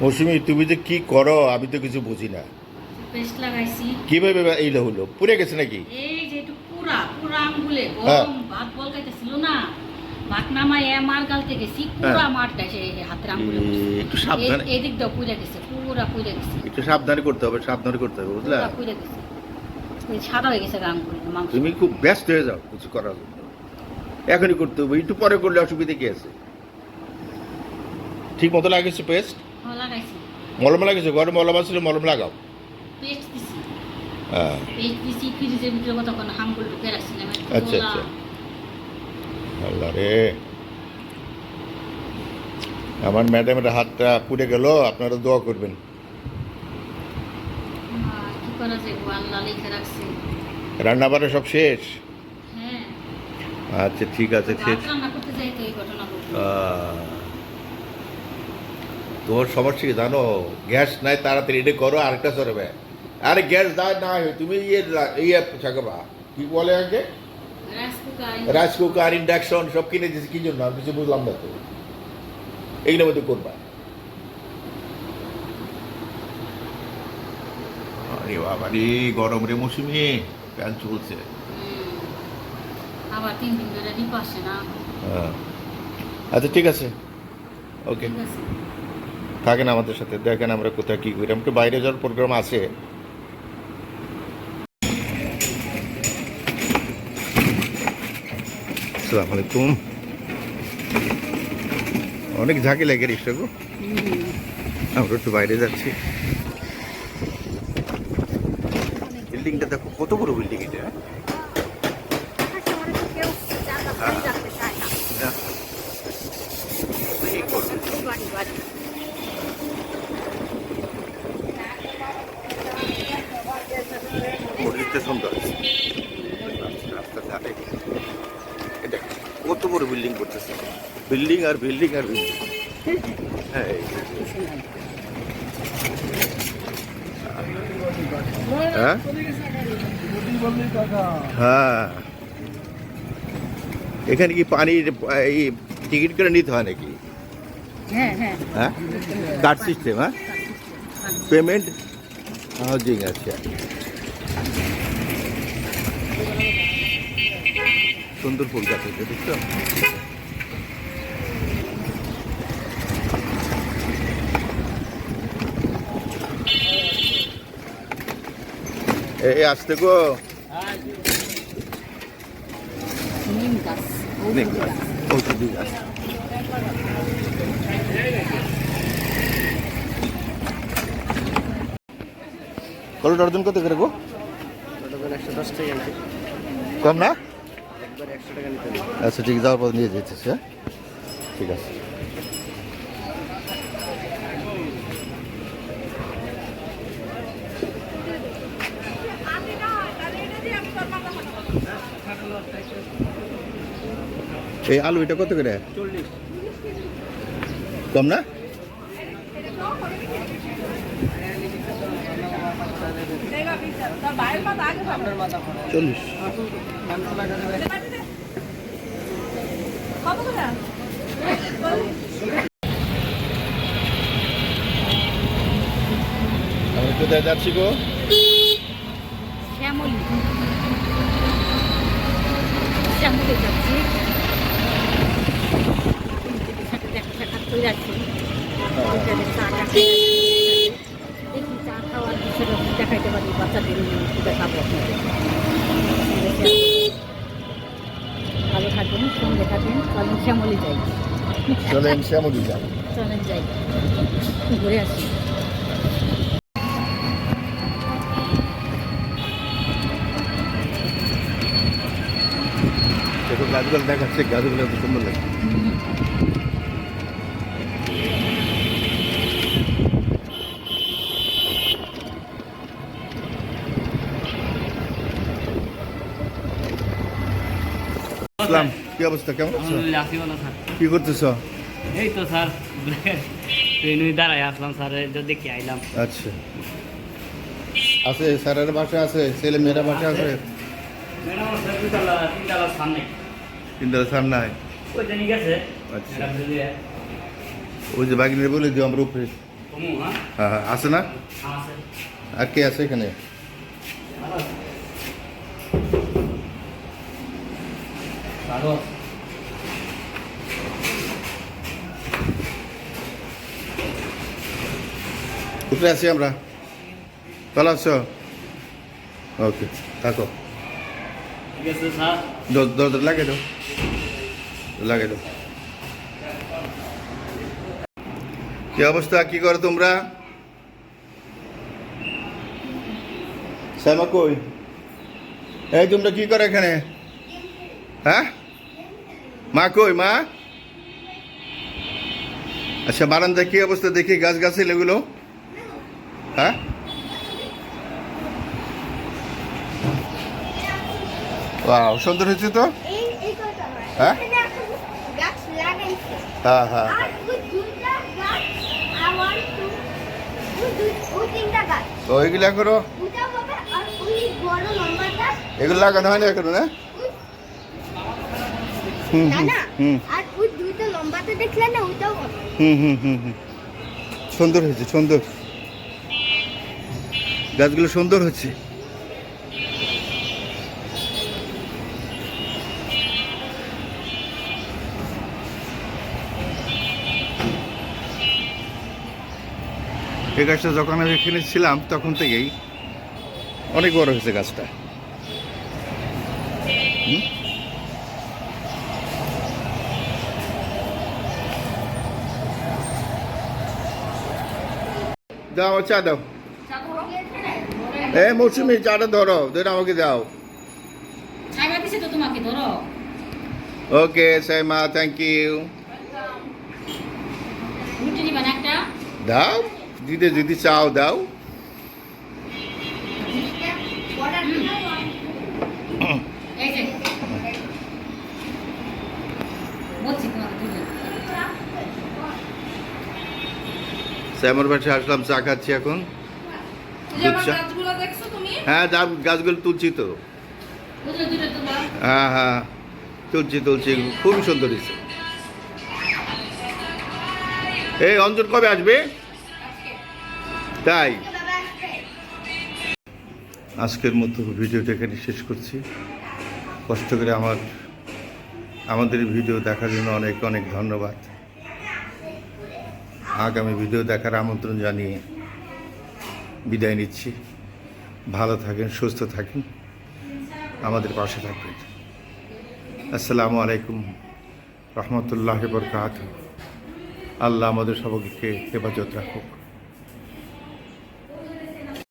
মৌসুমি তুমি যে কি করো আমি তো কিছু বুঝি না। পেস্ট লাগাইছি। কিভাবে এইটা হলো? পুড়ে গেছে নাকি? এই যে একটু পুরা পুরা আঙ্গুলে হ্যাঁ। গরম ভাত বলকাইতেছিল না, ভাত নামাই মার গালতে গেছি, পুরা মারটা সে হাতের আঙ্গুলে একটু সাবধানে, এদিক দাও পুড়ে গেছে, পুরা পুড়ে গেছে, একটু সাবধানে করতে হবে, সাবধানে করতে হবে, বুঝলা? পুরা পুড়ে গেছে, ওই সাদা হয়ে গেছে আঙ্গুল মাংস। তুমি খুব ব্যস্ত হয়ে যাও কিছু করার জন্য, এখনই করতে হবে, একটু পরে করলে অসুবিধা কি আছে? ঠিক মতো লাগিয়েছো পেস্ট? হ্যাঁ লাগাইছি। মলম লাগিয়েছো? ঘরে মলম আসলে মলম লাগাও। পেস্ট দিছি, হ্যাঁ পেস্ট দিছি, ফ্রিজের ভিতরে কতক্ষণ আঙ্গুল ঢুকে রাখছিলাম। আচ্ছা আচ্ছা। আল্লাহ রে, আমার ম্যাডামের হাতটা পুড়ে গেল, আপনারা দোয়া করবেন। কি করা যায়, আল্লাহ লিখে রাখছে। রান্না বান্না সব শেষ? হ্যাঁ আচ্ছা ঠিক আছে, শেষ। রান্না করতে যাই তো এই ঘটনা ঘটলো। তোমার সমস্যা কি জানো? গ্যাস নাই, তাড়াতাড়ি এটা করো, আরেকটা চলবে। আরে গ্যাস দায় না হয় তুমি ইয়ে থাকবা, কি বলে আগে, রাইস কুকার, ইন্ডাকশন সব কিনে দিয়েছি, কি জন্য আমি কিছু বুঝলাম না তো। এইগুলোর মধ্যে করবা। আরে বাবা রে, গরম রে মৌসুমি, ফ্যান চলছে। আবার 3 দিন ধরে ডিপ আসে না। আচ্ছা ঠিক আছে, ওকে, ঠিক আছে। থাকেন আমাদের সাথে, দেখেন আমরা কোথায় কী করি। একটু বাইরে যাওয়ার প্রোগ্রাম আছে। আসসালামু আলাইকুম। অনেক ঝাঁকি লাগে রিক্সা গো। আমরা একটু বাইরে যাচ্ছি। বিল্ডিংটা দেখো, কত বড় বিল্ডিং এটা। মসজিদটা সুন্দর, রাস্তার ধারে এটা কত বড় বিল্ডিং করতেছে, বিল্ডিং আর বিল্ডিং আর বিল্ডিং। হ্যাঁ হ্যাঁ হ্যাঁ, এখানে কি পানির এই টিকিট করে নিতে হয় নাকি? হ্যাঁ হ্যাঁ হ্যাঁ, কার্ড সিস্টেম। হ্যাঁ, পেমেন্ট হাউজিং। আচ্ছা, সুন্দর ফুল গাছ আছে, দেখছো? এই আসতে গো, নিম গাছ, নিম গাছ, ঔষধি গাছ। কত ডর্জন কত করে গো? 110 টাকা নিতে, কম না? একবার 100 টাকা নিতে হবে। আচ্ছা ঠিক, যাওয়ার পর নিয়ে যেতেছি। হ্যাঁ ঠিক আছে। এই আলু এটা কত করে? 40। কম না? আপনার মাথা 40। আমি কোথায় যাচ্ছি গো? শ্যামলী, শ্যামলী যাচ্ছি। সাথে দেখা সাক্ষাৎ করে আছি, চা দেখি, চা খাওয়ার বিষয়টা দেখাইতে পারি, বাচ্চাদের দেখাবো আপনাদের। ভালো থাকবেন, সঙ্গে থাকবেন, চলেন শ্যামলী যাই। চলেন শ্যামলী যাই। চলেন যাই, ঘুরে আসি। দেখো গাছগুলো দেখাচ্ছে, গাছগুলো এত সুন্দর লাগে। আসসালাম, কি অবস্থা, কেমন আছো? আলহামদুলিল্লাহ, আছি ভালো স্যার। কি করতেছো? এই তো স্যার, ট্রেনে দাঁড়ায় আসলাম স্যার, দেখে আইলাম। আচ্ছা, আছে স্যারের বাসা আছে, ছেলে মেয়েরা বাসা আছে? ম্যাডাম স্যার তিনতলা সামনে, তিনতলা সার নাই? ওই জানি গেছে। আচ্ছা, ম্যাডাম যদি ওই যে বাগিনের বলে দিও আমরা উপরে কমু হ্যাঁ হ্যাঁ হ্যাঁ আছে না? আছে আর কে আছে এখানে? ভালো কোথায় আছি আমরা? ভালো আছো? ওকে, থাকো। ঠিক আছে স্যার দরজা লাগিয়ে দাও, লাগিয়ে দাও। কি অবস্থা, কি করো তোমরা? শ্যামা কই? এই তোমরা কি করো এখানে? হ্যাঁ, মা কই মা? আচ্ছা, বারান্দায় কি অবস্থা দেখি, গাছ গাছিল এগুলো? হ্যাঁ, ওয়াও, সুন্দর হয়েছে তো। হ্যাঁ? গাছ লাগাইছে হ্যাঁ হ্যাঁ আর ওই দুইটা গাছ আমার ওই তিনটা গাছ ওইগুলা করো, ওটা হবে আর ওই বড় লম্বাটা এগুলো লাগানো হয় না এখনো না? হুম না হুম না হুম আর ওই দুইটা লম্বাটা দেখলে না ওটাও হবে হুম হুম হুম হুম সুন্দর হয়েছে, সুন্দর, গাছগুলো সুন্দর হচ্ছে। এই গাছটা যখন আমি এখানে ছিলাম তখন থেকেই অনেক বড় হয়েছে গাছটা। হুম? দাও আমার চা দাও। মৌসুমি চাটা ধরো, ধরে আমাকে দাও। খাইবা দিছে তো তোমাকে, ধরো। ওকে সাইমা, থ্যাংক ইউ। রুটি নিবা না একটা? দাও, দিতে যদি চাও দাও। এই যে বলছি তোমাকে দুজন। শ্যামার বাসায় আসলাম, চা খাচ্ছি এখন। দুধ চা। গাছগুলো দেখছো তুমি? হ্যাঁ, গাছগুলো তুলছি তো। বুঝলে দুটো তোমার? হ্যাঁ হ্যাঁ, তুলছি তুলছি, খুবই সুন্দর হয়েছে। এই অঞ্জন কবে আসবে? তাই আজকের মতো ভিডিওটা এখানে শেষ করছি। কষ্ট করে আমাদের ভিডিও দেখার জন্য অনেক অনেক ধন্যবাদ। আগামী ভিডিও দেখার আমন্ত্রণ জানিয়ে বিদায় নিচ্ছি। ভালো থাকেন, সুস্থ থাকেন, আমাদের পাশে থাকবেন। আসসালামু আলাইকুম রহমতুল্লাহ বরকাত। আল্লাহ আমাদের সবাইকে হেফাজত রাখুক।